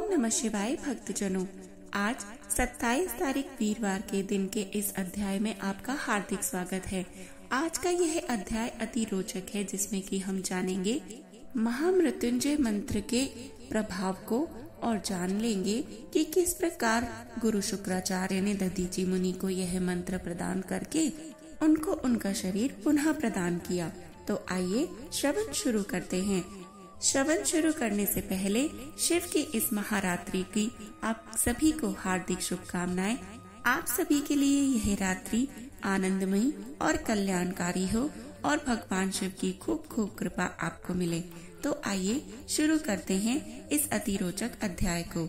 नमः शिवाय भक्तजनों, आज 27 तारीख वीरवार के दिन के इस अध्याय में आपका हार्दिक स्वागत है। आज का यह अध्याय अति रोचक है, जिसमें कि हम जानेंगे महामृत्युंजय मंत्र के प्रभाव को और जान लेंगे कि किस प्रकार गुरु शुक्राचार्य ने दधीचि मुनि को यह मंत्र प्रदान करके उनको उनका शरीर पुनः प्रदान किया। तो आइए श्रवण शुरू करते हैं। श्रवण शुरू करने से पहले शिव की इस महारात्रि की आप सभी को हार्दिक शुभकामनाएं। आप सभी के लिए यह रात्रि आनंदमयी और कल्याणकारी हो और भगवान शिव की खूब खूब कृपा आपको मिले। तो आइए शुरू करते हैं इस अति रोचक अध्याय को।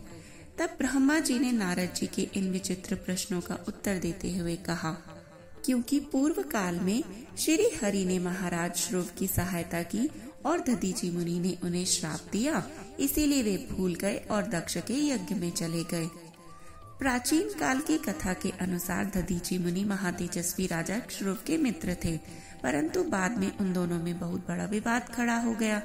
तब ब्रह्मा जी ने नारद जी के इन विचित्र प्रश्नों का उत्तर देते हुए कहा, क्योंकि पूर्व काल में श्री हरि ने महाराज श्रुव की सहायता की और दधीचि मुनि ने उन्हें श्राप दिया, इसीलिए वे भूल गए और दक्ष के यज्ञ में चले गए। प्राचीन काल की कथा के अनुसार दधीचि मुनि महातेजस्वी राजा श्रुव के मित्र थे, परंतु बाद में उन दोनों में बहुत बड़ा विवाद खड़ा हो गया।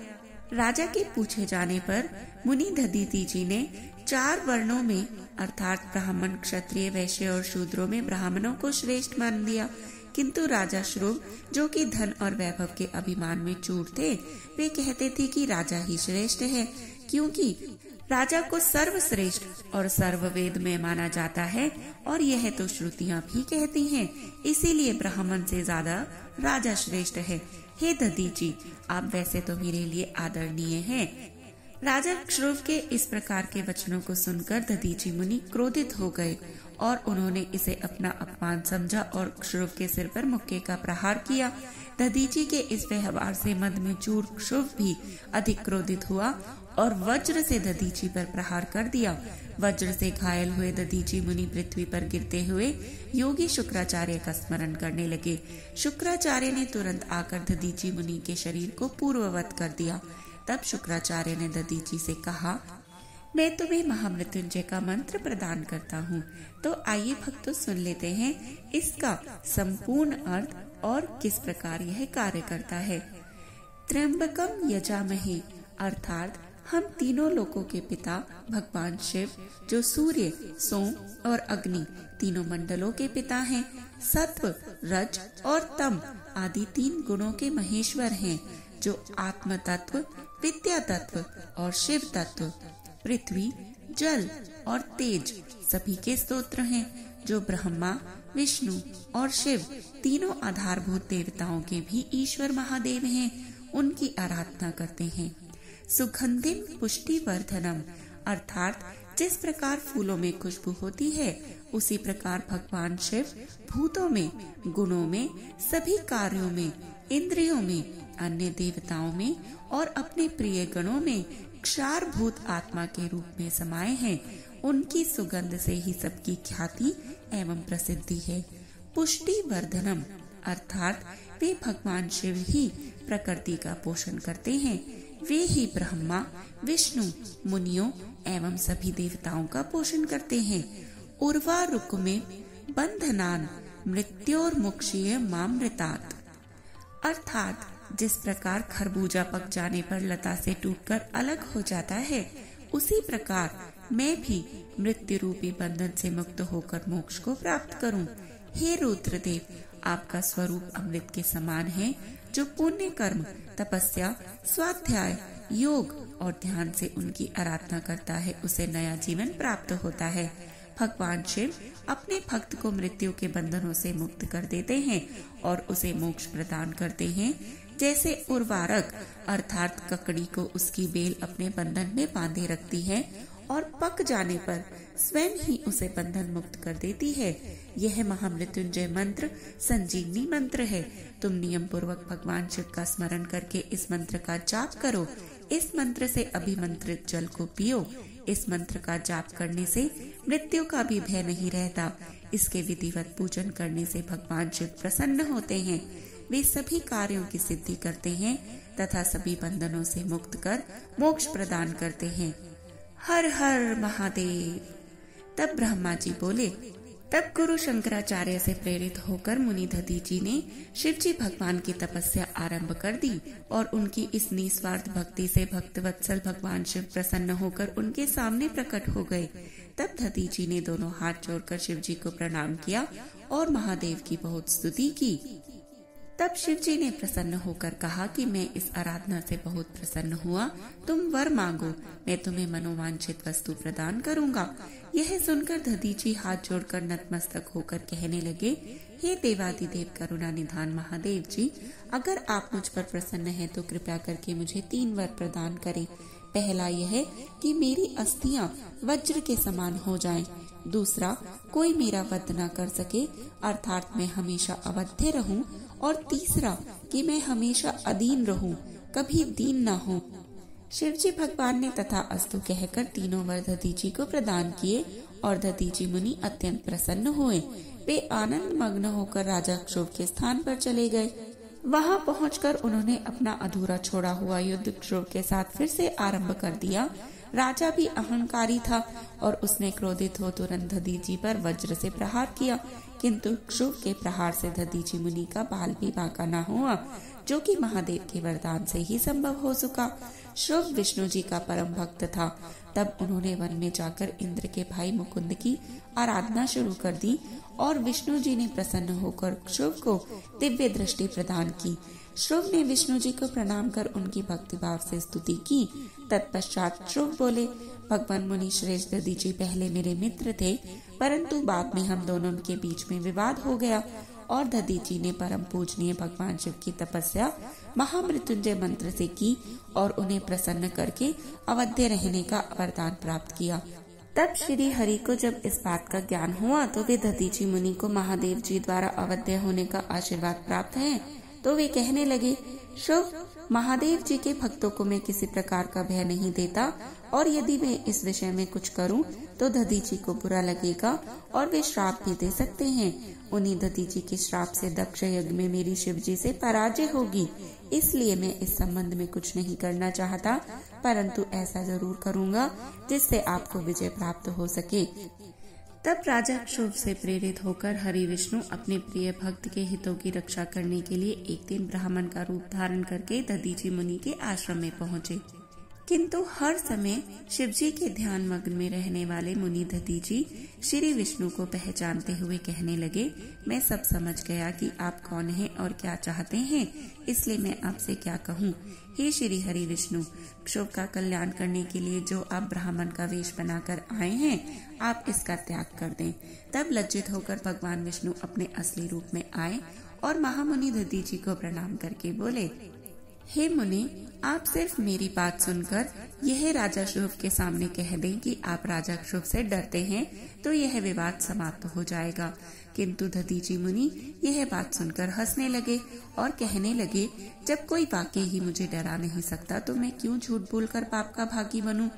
राजा के पूछे जाने पर मुनि दधीचि जी ने 4 वर्णों में अर्थात ब्राह्मण, क्षत्रिय, वैश्य और शूद्रों में ब्राह्मणों को श्रेष्ठ मान दिया, किंतु राजा श्रुव, जो कि धन और वैभव के अभिमान में चूर थे, वे कहते थे कि राजा ही श्रेष्ठ है, क्योंकि राजा को सर्वश्रेष्ठ और सर्ववेद में माना जाता है और यह तो श्रुतियाँ भी कहती हैं, इसीलिए ब्राह्मण से ज्यादा राजा श्रेष्ठ है। हे दधीचि, आप वैसे तो मेरे लिए आदरणीय हैं। राजा श्रुव के इस प्रकार के वचनों को सुनकर दधीचि मुनि क्रोधित हो गए और उन्होंने इसे अपना अपमान समझा और श्रुव के सिर पर मुक्के का प्रहार किया। दधीचि के इस व्यवहार से मद में चूर श्रुव भी अधिक क्रोधित हुआ और वज्र से दधीचि पर प्रहार कर दिया। वज्र से घायल हुए दधीचि मुनि पृथ्वी पर गिरते हुए योगी शुक्राचार्य का स्मरण करने लगे। शुक्राचार्य ने तुरंत आकर दधीचि मुनि के शरीर को पूर्ववत कर दिया। तब शुक्राचार्य ने दधीचि से कहा, मैं तुम्हें महामृत्युंजय का मंत्र प्रदान करता हूँ। तो आइए भक्तों, सुन लेते हैं इसका संपूर्ण अर्थ और किस प्रकार यह कार्य करता है। त्र्यंबकम यजामहे अर्थात हम तीनों लोकों के पिता भगवान शिव, जो सूर्य, सोम और अग्नि तीनों मंडलों के पिता हैं, सत्व, रज और तम आदि 3 गुणों के महेश्वर हैं, जो आत्म तत्व, विद्या तत्व और शिव तत्व, पृथ्वी, जल और तेज सभी के स्तोत्र हैं, जो ब्रह्मा, विष्णु और शिव तीनों आधारभूत देवताओं के भी ईश्वर महादेव हैं, उनकी आराधना करते हैं। सुगंधिम पुष्टि वर्धनम अर्थात जिस प्रकार फूलों में खुशबू होती है, उसी प्रकार भगवान शिव भूतों में, गुणों में, सभी कार्यों में, इंद्रियों में, अन्य देवताओं में और अपने प्रिय गणों में क्षारभूत आत्मा के रूप में समाये हैं। उनकी सुगंध से ही सबकी ख्याति एवं प्रसिद्धि है। पुष्टि वर्धनम अर्थात वे भगवान शिव ही प्रकृति का पोषण करते हैं। वे ही ब्रह्मा, विष्णु, मुनियों एवं सभी देवताओं का पोषण करते हैं। उर्वा रुक में बंधनान मृत्योर्मुक्षीय मामृतात अर्थात जिस प्रकार खरबूजा पक जाने पर लता से टूटकर अलग हो जाता है, उसी प्रकार मैं भी मृत्यु रूपी बंधन से मुक्त होकर मोक्ष को प्राप्त करूं। हे रुद्रदेव, आपका स्वरूप अमृत के समान है, जो पुण्य कर्म, तपस्या, स्वाध्याय, योग और ध्यान से उनकी आराधना करता है, उसे नया जीवन प्राप्त होता है। भगवान शिव अपने भक्त को मृत्यु के बंधनों से मुक्त कर देते हैं और उसे मोक्ष प्रदान करते हैं। जैसे उर्वारक अर्थात ककड़ी को उसकी बेल अपने बंधन में बांधे रखती है और पक जाने पर स्वयं ही उसे बंधन मुक्त कर देती है। यह महामृत्युंजय मंत्र संजीवनी मंत्र है। तुम नियम पूर्वक भगवान शिव का स्मरण करके इस मंत्र का जाप करो। इस मंत्र से अभिमंत्रित जल को पियो। इस मंत्र का जाप करने से मृत्यु का भी भय नहीं रहता। इसके विधिवत पूजन करने से भगवान शिव प्रसन्न होते हैं। वे सभी कार्यों की सिद्धि करते हैं तथा सभी बंधनों से मुक्त कर मोक्ष प्रदान करते हैं। हर हर महादेव। तब ब्रह्मा जी बोले, तब गुरु शंकराचार्य से प्रेरित होकर मुनि दधीची ने शिव जी भगवान की तपस्या आरंभ कर दी और उनकी इस निस्वार्थ भक्ति से भक्तवत्सल भगवान शिव प्रसन्न होकर उनके सामने प्रकट हो गए। तब दधीची ने दोनों हाथ जोड़कर शिव जी को प्रणाम किया और महादेव की बहुत स्तुति की। तब शिव जी ने प्रसन्न होकर कहा कि मैं इस आराधना से बहुत प्रसन्न हुआ, तुम वर मांगो, मैं तुम्हें मनोवांछित वस्तु प्रदान करूंगा। यह सुनकर दधीची हाथ जोड़कर नतमस्तक होकर कहने लगे, हे देवादिदेव करुणा निधान महादेव जी, अगर आप मुझ पर प्रसन्न हैं तो कृपया करके मुझे 3 वर प्रदान करें। पहला यह कि मेरी अस्थियां वज्र के समान हो जाएं। दूसरा, कोई मेरा वध न कर सके, अर्थात मैं हमेशा अवध्य रहूं। और तीसरा कि मैं हमेशा अधीन रहूं, कभी दीन न हो। शिव जी भगवान ने तथा अस्तु कहकर तीनों वर दधीची को प्रदान किए और दधीची मुनि अत्यंत प्रसन्न हुए। वे आनंद मग्न होकर राजा क्षोभ के स्थान पर चले गए। वहां पहुंचकर उन्होंने अपना अधूरा छोड़ा हुआ युद्ध क्षोभ के साथ फिर से आरंभ कर दिया। राजा भी अहंकारी था और उसने क्रोधित हो तुरंत दधीची पर वज्र से प्रहार किया, किंतु क्षुभ के प्रहार से दधीची मुनि का बाल भी बांका न हुआ, जो कि महादेव के वरदान से ही संभव हो सका। शुभ विष्णु जी का परम भक्त था। तब उन्होंने वन में जाकर इंद्र के भाई मुकुंद की आराधना शुरू कर दी और विष्णु जी ने प्रसन्न होकर शुभ को दिव्य दृष्टि प्रदान की। शुभ ने विष्णु जी को प्रणाम कर उनकी भक्तिभाव से स्तुति की। तत्पश्चात शुभ बोले, भगवान मुनि श्रेष्ठ दधीची पहले मेरे मित्र थे, परंतु बाद में हम दोनों के बीच में विवाद हो गया और दधीची ने परम पूजनीय भगवान शिव की तपस्या महामृत्युंजय मंत्र से की और उन्हें प्रसन्न करके अवध्य रहने का वरदान प्राप्त किया। तब श्री हरि को जब इस बात का ज्ञान हुआ तो वे दधीची मुनि को महादेव जी द्वारा अवध्य होने का आशीर्वाद प्राप्त है, तो वे कहने लगे, शुभ, महादेव जी के भक्तों को मैं किसी प्रकार का भय नहीं देता और यदि मैं इस विषय में कुछ करूं तो दधीची को बुरा लगेगा और वे श्राप भी दे सकते हैं। उन्हीं दधीची के श्राप से दक्ष यज्ञ में मेरी शिव जी से पराजय होगी, इसलिए मैं इस संबंध में कुछ नहीं करना चाहता, परंतु ऐसा जरूर करूंगा जिससे आपको विजय प्राप्त हो सके। तब राजा क्षोभ से प्रेरित होकर हरि विष्णु अपने प्रिय भक्त के हितों की रक्षा करने के लिए एक दिन ब्राह्मण का रूप धारण करके दधीची मुनि के आश्रम में पहुँचे। किंतु हर समय शिवजी के ध्यान मग्न में रहने वाले मुनि दधीची श्री विष्णु को पहचानते हुए कहने लगे, मैं सब समझ गया कि आप कौन हैं और क्या चाहते हैं, इसलिए मैं आपसे क्या कहूँ। हे श्री हरि विष्णु, क्षोभ का कल्याण करने के लिए जो आप ब्राह्मण का वेश बनाकर आए हैं, आप इसका त्याग कर दें। तब लज्जित होकर भगवान विष्णु अपने असली रूप में आए और महामुनि दधीची को प्रणाम करके बोले, हे मुनि, आप सिर्फ मेरी बात सुनकर यह राजा शुभ के सामने कह दें कि आप राजा शुभ से डरते हैं तो यह विवाद समाप्त हो जाएगा। किंतु दधीची मुनि यह बात सुनकर हंसने लगे और कहने लगे, जब कोई वाकई ही मुझे डरा नहीं सकता तो मैं क्यों झूठ बोलकर पाप का भागी बनूं।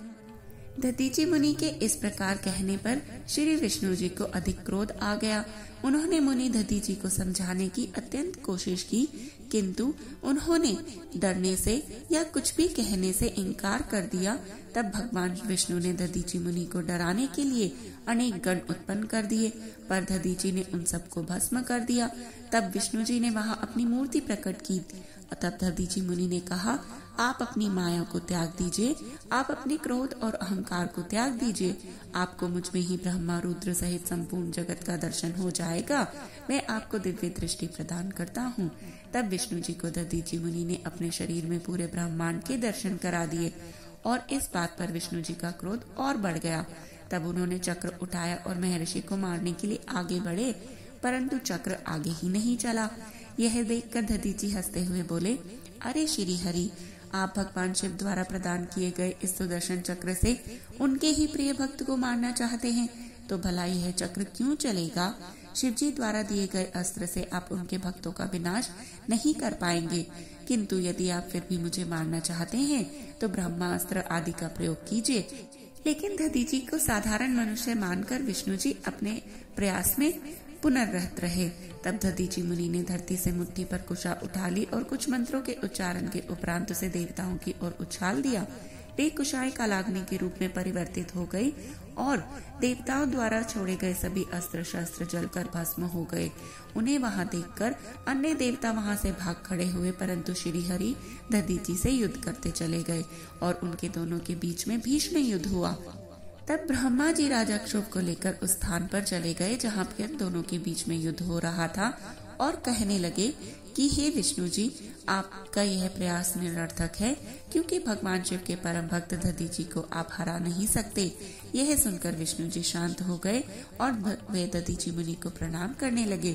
दधीची मुनि के इस प्रकार कहने पर श्री विष्णु जी को अधिक क्रोध आ गया। उन्होंने मुनि दधीची को समझाने की अत्यंत कोशिश की, किंतु उन्होंने डरने से या कुछ भी कहने से इनकार कर दिया। तब भगवान विष्णु ने दधीची मुनि को डराने के लिए अनेक गण उत्पन्न कर दिए, पर दधीची ने उन सबको भस्म कर दिया। तब विष्णु जी ने वहां अपनी मूर्ति प्रकट की। तब दधीची मुनि ने कहा, आप अपनी माया को त्याग दीजिए, आप अपने क्रोध और अहंकार को त्याग दीजिए, आपको मुझ में ही ब्रह्मा रुद्र सहित संपूर्ण जगत का दर्शन हो जाएगा। मैं आपको दिव्य दृष्टि प्रदान करता हूँ। तब विष्णु जी को दधीची मुनि ने अपने शरीर में पूरे ब्रह्मांड के दर्शन करा दिए और इस बात पर विष्णु जी का क्रोध और बढ़ गया। तब उन्होंने चक्र उठाया और महर्षि को मारने के लिए आगे बढ़े, परंतु चक्र आगे ही नहीं चला। यह देखकर दधीची हंसते हुए बोले, अरे श्री हरि, आप भगवान शिव द्वारा प्रदान किए गए इस सुदर्शन चक्र से उनके ही प्रिय भक्त को मारना चाहते हैं, तो भला यह चक्र क्यों चलेगा। शिव जी द्वारा दिए गए अस्त्र से आप उनके भक्तों का विनाश नहीं कर पाएंगे, किंतु यदि आप फिर भी मुझे मारना चाहते हैं तो ब्रह्मास्त्र आदि का प्रयोग कीजिए। लेकिन दधीची को साधारण मनुष्य मानकर विष्णु जी अपने प्रयास में पुनर्रत रहे। तब दधीची मुनि ने धरती से मुट्ठी पर कुशा उठा ली और कुछ मंत्रों के उच्चारण के उपरांत उसे देवताओं की ओर उछाल दिया। वे कुशाय कालाग्नि के रूप में परिवर्तित हो गई और देवताओं द्वारा छोड़े गए सभी अस्त्र शस्त्र जलकर भस्म हो गए। उन्हें वहां देखकर अन्य देवता वहां से भाग खड़े हुए, परंतु श्री हरि दधीचि से युद्ध करते चले गए और उनके दोनों के बीच में भीषण युद्ध हुआ। तब ब्रह्मा जी राजा क्षुभ को लेकर उस स्थान पर चले गए जहाँ पर दोनों के बीच में युद्ध हो रहा था और कहने लगे कि हे विष्णु जी, आपका यह प्रयास निरर्थक है, क्योंकि भगवान शिव के परम भक्त दधीचि को आप हरा नहीं सकते। यह सुनकर विष्णु जी शांत हो गए और वे दधीचि मुनि को प्रणाम करने लगे।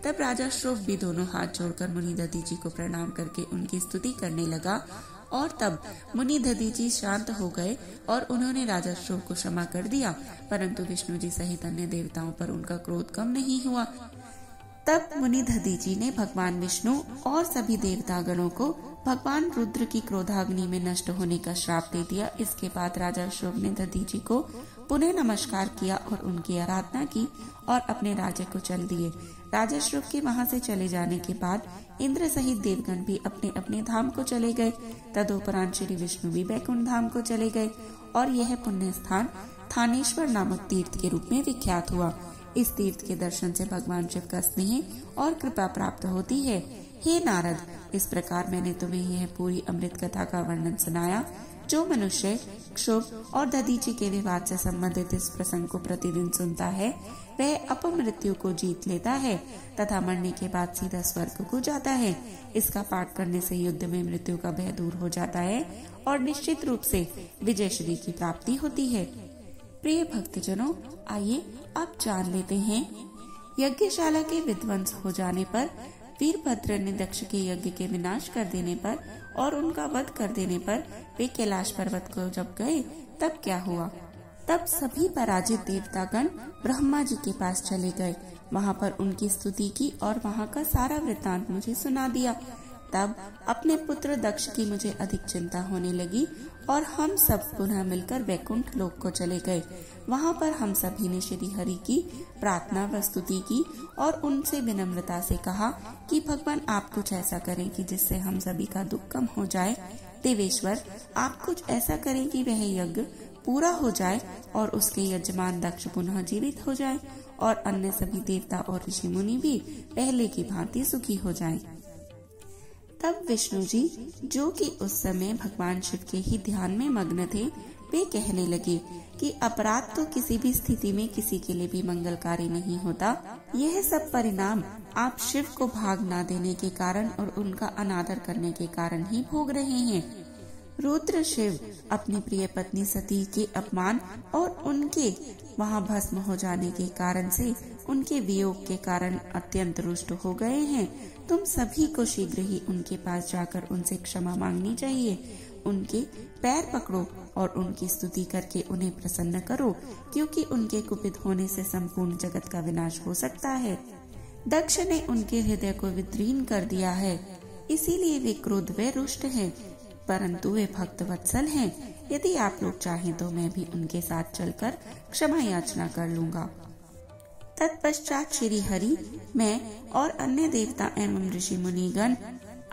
तब राजा श्रुभ भी दोनों हाथ जोड़कर मुनि दधीचि को प्रणाम करके उनकी स्तुति करने लगा और तब मुनि दधीचि शांत हो गए और उन्होंने राजा श्रुभ को क्षमा कर दिया, परंतु विष्णु जी सहित अन्य देवताओं पर उनका क्रोध कम नहीं हुआ। तब मुनि दधीचि ने भगवान विष्णु और सभी देवतागणों को भगवान रुद्र की क्रोधाग्नि में नष्ट होने का श्राप दे दिया। इसके बाद राजा शुभ ने दधीचि को पुनः नमस्कार किया और उनकी आराधना की और अपने राज्य को चल दिए। राजा शुभ के वहां से चले जाने के बाद इंद्र सहित देवगण भी अपने अपने धाम को चले गए। तदुपरांत श्री विष्णु भी बैकुंठ धाम को चले गए और यह पुण्य स्थान थानेश्वर नामक तीर्थ के रूप में विख्यात हुआ। इस तीर्थ के दर्शन से भगवान शिव का स्नेह और कृपा प्राप्त होती है। हे नारद, इस प्रकार मैंने तुम्हें यह पूरी अमृत कथा का वर्णन सुनाया। जो मनुष्य क्षुभ और दधीचि के विवाद से संबंधित इस प्रसंग को प्रतिदिन सुनता है, वह अपमृत्यु को जीत लेता है तथा मरने के बाद सीधा स्वर्ग को जाता है। इसका पाठ करने से युद्ध में मृत्यु का भय दूर हो जाता है और निश्चित रूप से विजय श्री की प्राप्ति होती है। प्रिय भक्तजनों, आइए अब जान लेते हैं यज्ञशाला के विध्वंस हो जाने पर, वीरभद्र ने दक्ष के यज्ञ के विनाश कर देने पर और उनका वध कर देने पर वे कैलाश पर्वत को जब गए तब क्या हुआ। तब सभी पराजित देवतागण ब्रह्मा जी के पास चले गए, वहाँ पर उनकी स्तुति की और वहाँ का सारा वृत्तांत मुझे सुना दिया। तब अपने पुत्र दक्ष की मुझे अधिक चिंता होने लगी और हम सब पुनः मिलकर वैकुंठ लोक को चले गए। वहाँ पर हम सभी ने श्री हरि की प्रार्थना व स्तुति की और उनसे विनम्रता से कहा कि भगवान आप कुछ ऐसा करें कि जिससे हम सभी का दुख कम हो जाए। देवेश्वर, आप कुछ ऐसा करें कि वह यज्ञ पूरा हो जाए और उसके यजमान दक्ष पुनः जीवित हो जाए और अन्य सभी देवता और ऋषि मुनि भी पहले की भांति सुखी हो जाएं। तब विष्णु जी, जो कि उस समय भगवान शिव के ही ध्यान में मग्न थे, वे कहने लगे कि अपराध तो किसी भी स्थिति में किसी के लिए भी मंगलकारी नहीं होता। यह सब परिणाम आप शिव को भाग न देने के कारण और उनका अनादर करने के कारण ही भोग रहे हैं। रुद्र शिव अपनी प्रिय पत्नी सती के अपमान और उनके वहां भस्म हो जाने के कारण से उनके वियोग के कारण अत्यंत रुष्ट हो गए हैं। तुम सभी को शीघ्र ही उनके पास जाकर उनसे क्षमा मांगनी चाहिए। उनके पैर पकड़ो और उनकी स्तुति करके उन्हें प्रसन्न करो, क्योंकि उनके कुपित होने से संपूर्ण जगत का विनाश हो सकता है। दक्ष ने उनके हृदय को विद्रीन कर दिया है, इसीलिए वे क्रोध व रुष्ट हैं, परंतु वे भक्त वत्सल हैं। यदि आप लोग चाहें तो मैं भी उनके साथ चलकर क्षमा याचना कर लूंगा। तत्पश्चात श्री हरि, मैं और अन्य देवता एवं ऋषि मुनिगण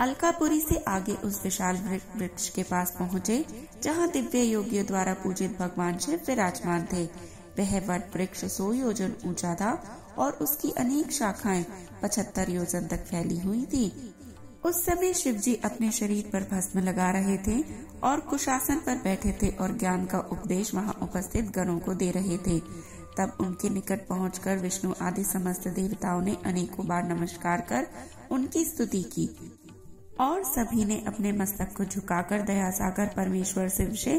अलकापुरी से आगे उस विशाल वृक्ष के पास पहुँचे, जहाँ दिव्य योगियों द्वारा पूजित भगवान शिव विराजमान थे। वह वट वृक्ष 100 योजन ऊंचा था और उसकी अनेक शाखाएं 75 योजन तक फैली हुई थी। उस समय शिव जी अपने शरीर पर भस्म लगा रहे थे और कुशासन पर बैठे थे और ज्ञान का उपदेश वहां उपस्थित गणों को दे रहे थे। तब उनके निकट पहुंचकर विष्णु आदि समस्त देवताओं ने अनेकों बार नमस्कार कर उनकी स्तुति की और सभी ने अपने मस्तक को झुकाकर दया सागर परमेश्वर शिव से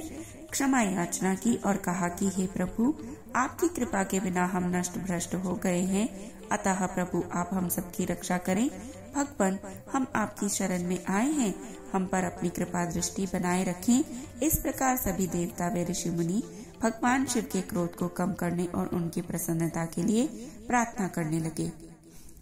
क्षमा याचना की और कहा कि हे प्रभु, आपकी कृपा के बिना हम नष्ट भ्रष्ट हो गए हैं, अतः प्रभु आप हम सबकी रक्षा करें। भगवान, हम आपकी शरण में आए हैं, हम पर अपनी कृपा दृष्टि बनाए रखें। इस प्रकार सभी देवता व ऋषि मुनि भगवान शिव के क्रोध को कम करने और उनकी प्रसन्नता के लिए प्रार्थना करने लगे।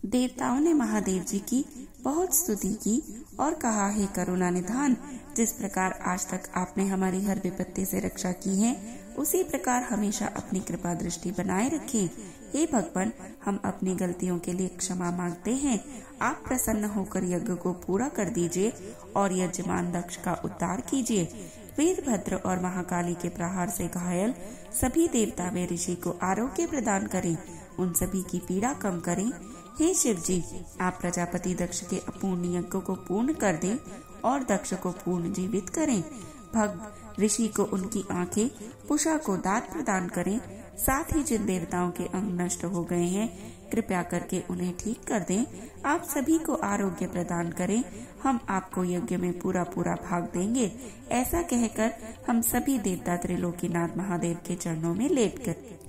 देवताओं ने महादेव जी की बहुत स्तुति की और कहा, हे करुणा निधान, जिस प्रकार आज तक आपने हमारी हर विपत्ति से रक्षा की है, उसी प्रकार हमेशा अपनी कृपा दृष्टि बनाए रखें। हे भगवान, हम अपनी गलतियों के लिए क्षमा मांगते हैं। आप प्रसन्न होकर यज्ञ को पूरा कर दीजिए और यजमान दक्ष का उद्धार कीजिए। वीरभद्र और महाकाली के प्रहार से घायल सभी देवता व ऋषि को आरोग्य प्रदान करें, उन सभी की पीड़ा कम करें। हे शिव जी, आप प्रजापति दक्ष के अपूर्ण यज्ञ को पूर्ण कर दें और दक्ष को पूर्ण जीवित करें। भग ऋषि को उनकी आंखें, पुषा को दांत प्रदान करें। साथ ही जिन देवताओं के अंग नष्ट हो गए हैं, कृपया करके उन्हें ठीक कर दें। आप सभी को आरोग्य प्रदान करें, हम आपको यज्ञ में पूरा पूरा भाग देंगे। ऐसा कहकर हम सभी देवता त्रिलोकीनाथ महादेव के चरणों में लेट गए।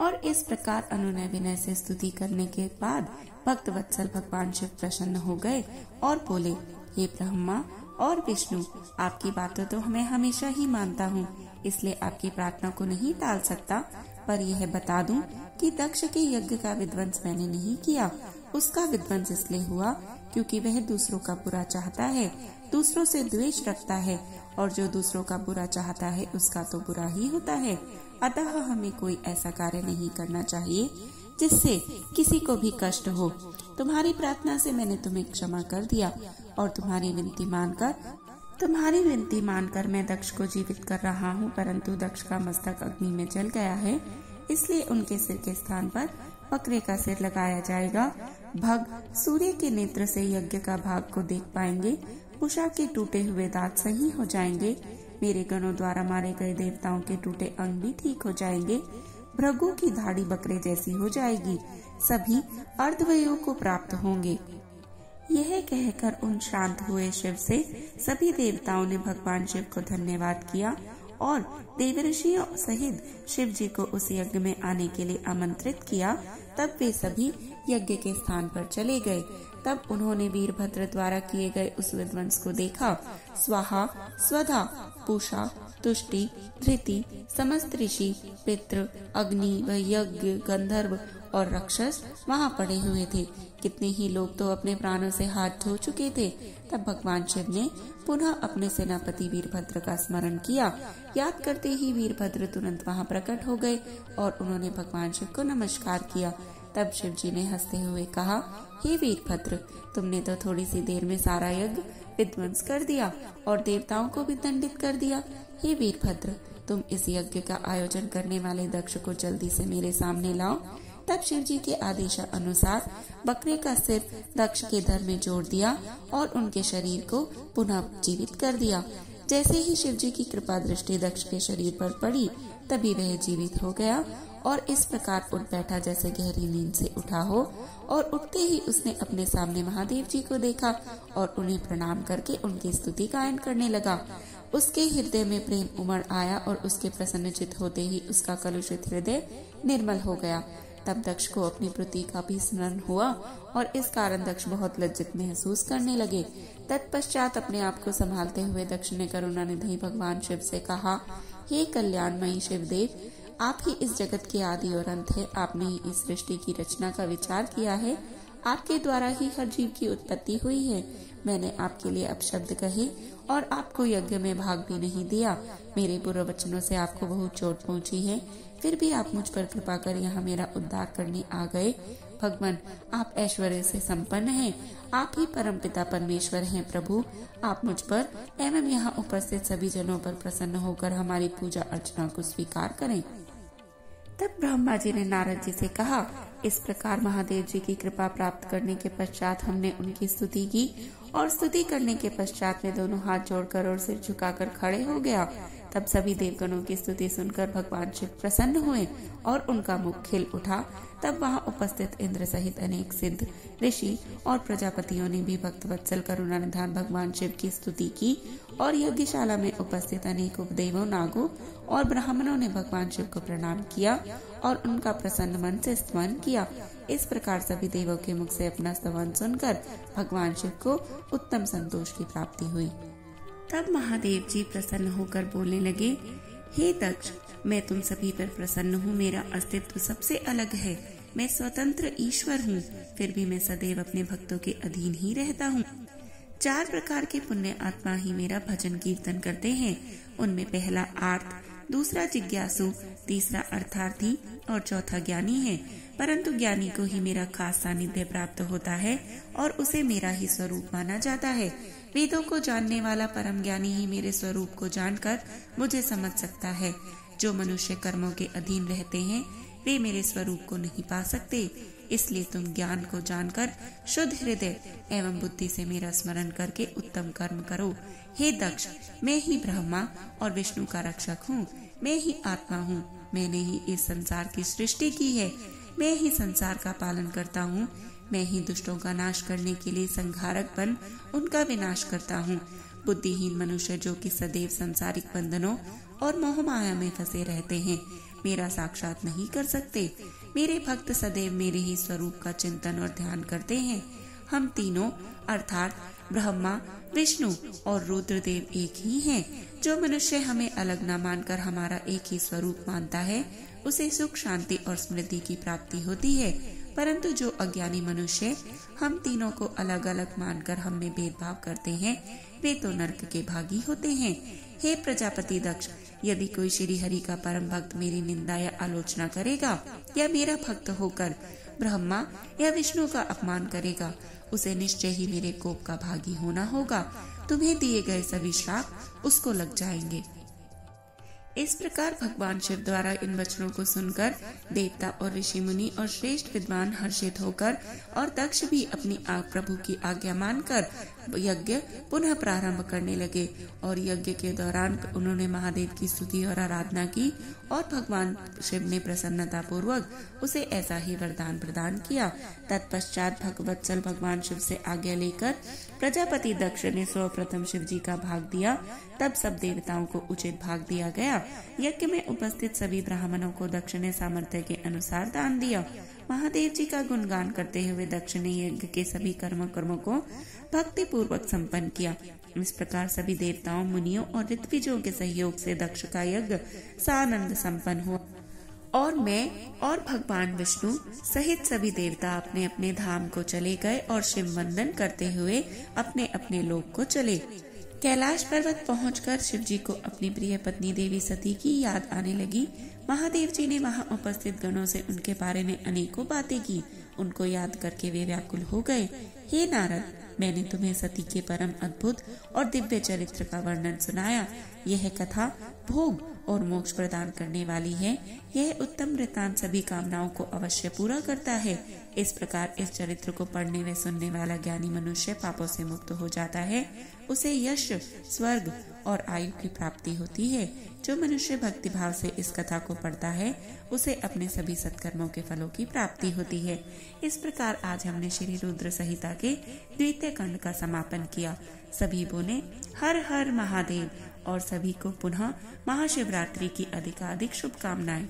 और इस प्रकार अनुनय विनय से स्तुति करने के बाद भक्त वत्सल भगवान शिव प्रसन्न हो गए और बोले, हे ब्रह्मा और विष्णु, आपकी बातों तो मैं हमेशा ही मानता हूँ, इसलिए आपकी प्रार्थना को नहीं टाल सकता। पर यह बता दूं कि दक्ष के यज्ञ का विध्वंस मैंने नहीं किया। उसका विध्वंस इसलिए हुआ क्योंकि वह दूसरों का बुरा चाहता है, दूसरों से द्वेष रखता है, और जो दूसरों का बुरा चाहता है उसका तो बुरा ही होता है। अतः हमें कोई ऐसा कार्य नहीं करना चाहिए जिससे किसी को भी कष्ट हो। तुम्हारी प्रार्थना से मैंने तुम्हें क्षमा कर दिया और तुम्हारी विनती मानकर मैं दक्ष को जीवित कर रहा हूँ, परंतु दक्ष का मस्तक अग्नि में जल गया है, इसलिए उनके सिर के स्थान पर बकरे का सिर लगाया जाएगा। भग सूर्य के नेत्र से यज्ञ का भाग को देख पाएंगे, पुषा के टूटे हुए दांत सही हो जाएंगे, मेरे गणों द्वारा मारे गए देवताओं के टूटे अंग भी ठीक हो जाएंगे, भृगु की धाड़ी बकरे जैसी हो जाएगी, सभी अर्धवयों को प्राप्त होंगे। यह कहकर उन शांत हुए शिव से सभी देवताओं ने भगवान शिव को धन्यवाद किया और देवर्षियों सहित शिव जी को उस यज्ञ में आने के लिए आमंत्रित किया। तब वे सभी यज्ञ के स्थान पर चले गए। तब उन्होंने वीरभद्र द्वारा किए गए उस विध्वंस को देखा। स्वाहा, स्वधा, पूषा, तुष्टि, धृति, समस्त ऋषि, पितृ, अग्नि व यज्ञ, गंधर्व और राक्षस वहाँ पड़े हुए थे। कितने ही लोग तो अपने प्राणों से हाथ धो चुके थे। तब भगवान शिव ने पुनः अपने सेनापति वीरभद्र का स्मरण किया। याद करते ही वीरभद्र तुरंत वहाँ प्रकट हो गए और उन्होंने भगवान शिव को नमस्कार किया। तब शिव जी ने हंसते हुए कहा, हे वीरभद्र, तुमने तो थोड़ी सी देर में सारा यज्ञ विध्वंस कर दिया और देवताओं को भी दंडित कर दिया। हे वीरभद्र, तुम इस यज्ञ का आयोजन करने वाले दक्ष को जल्दी से मेरे सामने लाओ। तब शिव जी के आदेश अनुसार बकरे का सिर दक्ष के धर में जोड़ दिया और उनके शरीर को पुनः जीवित कर दिया। जैसे ही शिव जी की कृपा दृष्टि दक्ष के शरीर पर पड़ी, तभी वह जीवित हो गया और इस प्रकार उठ बैठा जैसे गहरी नींद से उठा हो। और उठते ही उसने अपने सामने महादेव जी को देखा और उन्हें प्रणाम करके उनकी स्तुति गायन करने लगा। उसके हृदय में प्रेम उमड़ आया और उसके प्रसन्नचित होते ही उसका कलुषित हृदय निर्मल हो गया। तब दक्ष को अपनी पृथ्वी का भी स्मरण हुआ और इस कारण दक्ष बहुत लज्जित महसूस करने लगे। तत्पश्चात अपने आप को संभालते हुए दक्ष ने करुणानिधि भगवान शिव से कहा, हे कल्याणमयी शिवदेव, आप ही इस जगत के आदि और अंत है। आपने ही इस सृष्टि की रचना का विचार किया है। आपके द्वारा ही हर जीव की उत्पत्ति हुई है। मैंने आपके लिए अपशब्द कहे और आपको यज्ञ में भाग भी नहीं दिया। मेरे बुरे वचनों से आपको बहुत चोट पहुंची है, फिर भी आप मुझ पर कृपा कर यहाँ मेरा उद्धार करने आ गए। भगवान, आप ऐश्वर्य से संपन्न हैं। आप ही परमपिता परमेश्वर हैं। प्रभु, आप मुझ पर एवं यहाँ उपस्थित सभी जनों पर प्रसन्न होकर हमारी पूजा अर्चना को स्वीकार करें। तब ब्रह्मा जी ने नारद जी से कहा, इस प्रकार महादेव जी की कृपा प्राप्त करने के पश्चात हमने उनकी स्तुति की और स्तुति करने के पश्चात में दोनों हाथ जोड़कर और सिर झुकाकर खड़े हो गया। तब सभी देवगणों की स्तुति सुनकर भगवान शिव प्रसन्न हुए और उनका मुख खिल उठा। तब वहाँ उपस्थित इंद्र सहित अनेक सिद्ध, ऋषि और प्रजापतियों ने भी भक्त वत्सल करुणानिधान भगवान शिव की स्तुति की और यज्ञशाला में उपस्थित अनेक उपदेवों, नागों और ब्राह्मणों ने भगवान शिव को प्रणाम किया और उनका प्रसन्न मन से स्तवन किया। इस प्रकार सभी देवों के मुख से अपना स्तवन सुनकर भगवान शिव को उत्तम संतोष की प्राप्ति हुई। तब महादेव जी प्रसन्न होकर बोलने लगे, हे दक्ष, मैं तुम सभी पर प्रसन्न हूँ। मेरा अस्तित्व सबसे अलग है। मैं स्वतंत्र ईश्वर हूँ, फिर भी मैं सदैव अपने भक्तों के अधीन ही रहता हूँ। 4 प्रकार के पुण्य आत्मा ही मेरा भजन कीर्तन करते हैं। उनमें पहला आर्त, दूसरा जिज्ञासु, तीसरा अर्थार्थी और चौथा ज्ञानी है। परंतु ज्ञानी को ही मेरा खास सानिध्य प्राप्त होता है और उसे मेरा ही स्वरूप माना जाता है। वेदों को जानने वाला परम ज्ञानी ही मेरे स्वरूप को जानकर मुझे समझ सकता है। जो मनुष्य कर्मों के अधीन रहते हैं वे मेरे स्वरूप को नहीं पा सकते। इसलिए तुम ज्ञान को जानकर शुद्ध हृदय एवं बुद्धि से मेरा स्मरण करके उत्तम कर्म करो। हे दक्ष, मैं ही ब्रह्मा और विष्णु का रक्षक हूँ। मैं ही आत्मा हूँ। मैंने ही इस संसार की सृष्टि की है। मैं ही संसार का पालन करता हूँ। मैं ही दुष्टों का नाश करने के लिए संहारक बन उनका विनाश करता हूँ। बुद्धिहीन मनुष्य जो कि सदैव सांसारिक बंधनों और मोह माया में फंसे रहते हैं मेरा साक्षात नहीं कर सकते। मेरे भक्त सदैव मेरे ही स्वरूप का चिंतन और ध्यान करते हैं। हम तीनों अर्थात ब्रह्मा, विष्णु और रुद्रदेव एक ही हैं। जो मनुष्य हमें अलग न मानकर हमारा एक ही स्वरूप मानता है उसे सुख, शांति और समृद्धि की प्राप्ति होती है। परंतु जो अज्ञानी मनुष्य हम तीनों को अलग अलग मानकर हम में भेदभाव करते हैं वे तो नरक के भागी होते हैं। हे प्रजापति दक्ष, यदि कोई श्री हरि का परम भक्त मेरी निंदा या आलोचना करेगा या मेरा भक्त होकर ब्रह्मा या विष्णु का अपमान करेगा उसे निश्चय ही मेरे कोप का भागी होना होगा। तुम्हें दिए गए सभी श्राप उसको लग जाएंगे। इस प्रकार भगवान शिव द्वारा इन वचनों को सुनकर देवता और ऋषि मुनि और श्रेष्ठ विद्वान हर्षित होकर और दक्ष भी अपनी प्रभु की आज्ञा मानकर यज्ञ पुनः प्रारंभ करने लगे। और यज्ञ के दौरान उन्होंने महादेव की स्तुति और आराधना की और भगवान शिव ने प्रसन्नता पूर्वक उसे ऐसा ही वरदान प्रदान किया। तत्पश्चात भगवत्सल भगवान शिव से आज्ञा लेकर प्रजापति दक्ष ने सर्वप्रथम शिव जी का भाग दिया। तब सब देवताओं को उचित भाग दिया गया। यज्ञ में उपस्थित सभी ब्राह्मणों को दक्ष ने सामर्थ्य के अनुसार दान दिया। महादेव जी का गुणगान करते हुए दक्ष ने यज्ञ के सभी कर्मों को भक्ति पूर्वक संपन्न किया। इस प्रकार सभी देवताओं, मुनियों और ऋत्विजों के सहयोग से दक्ष का यज्ञ सानंद संपन्न हुआ और मैं और भगवान विष्णु सहित सभी देवता अपने अपने धाम को चले गए और शिव वंदन करते हुए अपने अपने लोक को चले। कैलाश पर्वत पहुंचकर शिव जी को अपनी प्रिय पत्नी देवी सती की याद आने लगी। महादेव जी ने वहां उपस्थित गणों से उनके बारे में अनेकों बातें की। उनको याद करके वे व्याकुल हो गए। हे नारद, मैंने तुम्हें सती के परम अद्भुत और दिव्य चरित्र का वर्णन सुनाया। यह कथा भोग और मोक्ष प्रदान करने वाली है। यह उत्तम वृत्तांत सभी कामनाओं को अवश्य पूरा करता है। इस प्रकार इस चरित्र को पढ़ने व सुनने वाला ज्ञानी मनुष्य पापों से मुक्त हो जाता है। उसे यश, स्वर्ग और आयु की प्राप्ति होती है। जो मनुष्य भक्ति भाव से इस कथा को पढ़ता है उसे अपने सभी सत्कर्मों के फलों की प्राप्ति होती है। इस प्रकार आज हमने श्री रुद्र संहिता के द्वितीय खंड का समापन किया। सभी बोले हर हर महादेव और सभी को पुनः महाशिवरात्रि की अधिकाधिक शुभकामनाएं।